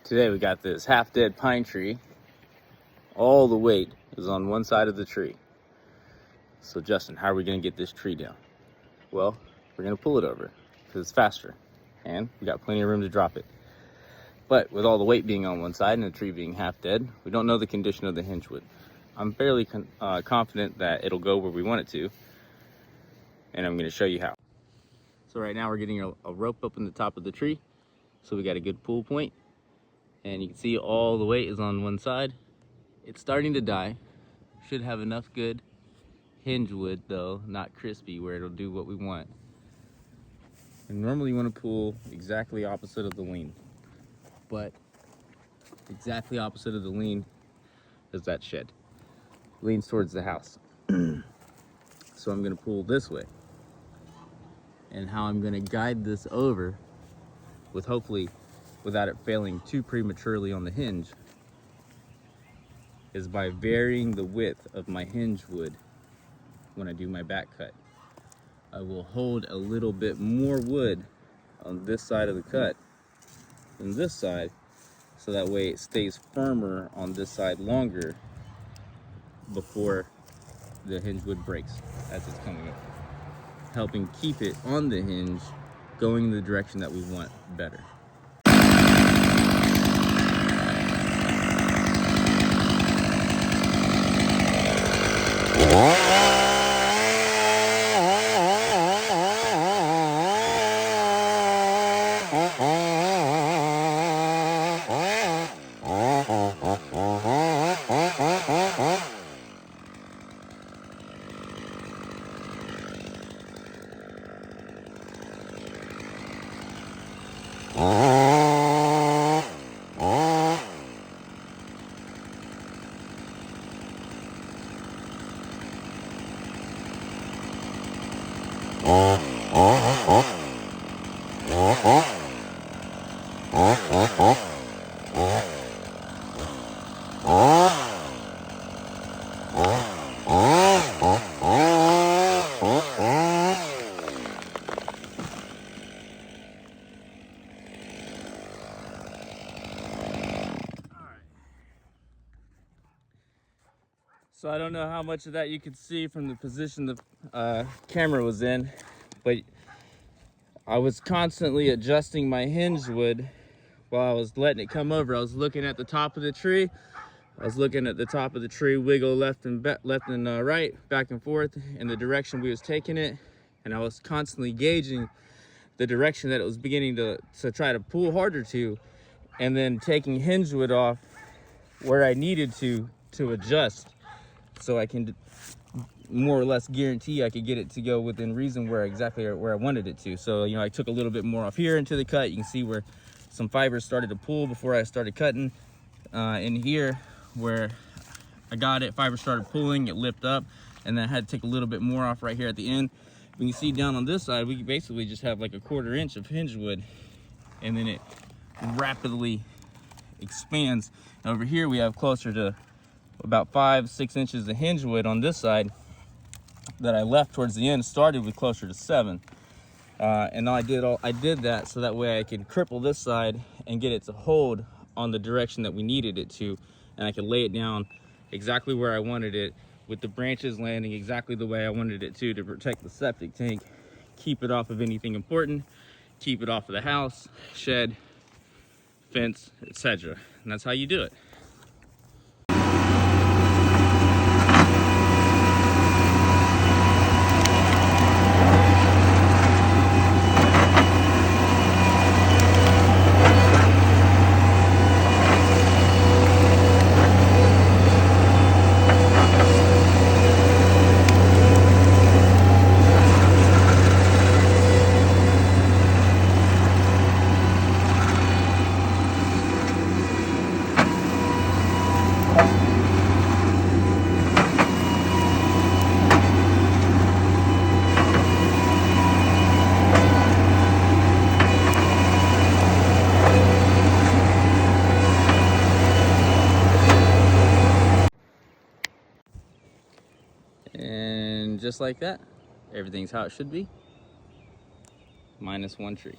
Today we got this half-dead pine tree. All the weight is on one side of the tree. So Justin, how are we gonna get this tree down? Well, we're gonna pull it over because it's faster and we got plenty of room to drop it. But with all the weight being on one side and the tree being half dead, we don't know the condition of the hinge wood. I'm fairly confident that it'll go where we want it to, and I'm gonna show you how. So right now we're getting a rope up in the top of the tree, so we got a good pull point, and you can see all the weight is on one side. It's starting to die. Should have enough good hinge wood though, not crispy, where it'll do what we want. And normally you want to pull exactly opposite of the lean, but exactly opposite of the lean is that shed. Leans towards the house. So I'm gonna pull this way. And how I'm gonna guide this over, with hopefully without it failing too prematurely on the hinge, is by varying the width of my hinge wood when I do my back cut. I will hold a little bit more wood on this side of the cut than this side, so that way it stays firmer on this side longer before the hinge wood breaks as it's coming up, helping keep it on the hinge going in the direction that we want better. So I don't know how much of that you could see from the position the camera was in, but I was constantly adjusting my hinge wood while I was letting it come over. I was looking at the top of the tree. I was looking at the top of the tree wiggle left and right, back and forth in the direction we was taking it, and I was constantly gauging the direction that it was beginning to try to pull harder to, and then taking hinge wood off where I needed to adjust, so I can more or less guarantee I could get it to go within reason where I wanted it to. So, you know, I took a little bit more off here into the cut. You can see where some fibers started to pull before I started cutting. In here where I got it, fibers started pulling, it lipped up, and then I had to take a little bit more off right here at the end. You can see down on this side, we basically just have like a 1/4 inch of hinge wood, and then it rapidly expands. Over here we have closer to about 5-6 inches of hinge wood on this side that I left towards the end. Started with closer to 7, and I did that so that way I could cripple this side and get it to hold on the direction that we needed it to, and I could lay it down exactly where I wanted it, with the branches landing exactly the way I wanted it to protect the septic tank, keep it off of anything important, keep it off of the house, shed, fence, etc. And that's how you do it. And just like that, everything's how it should be, minus one tree.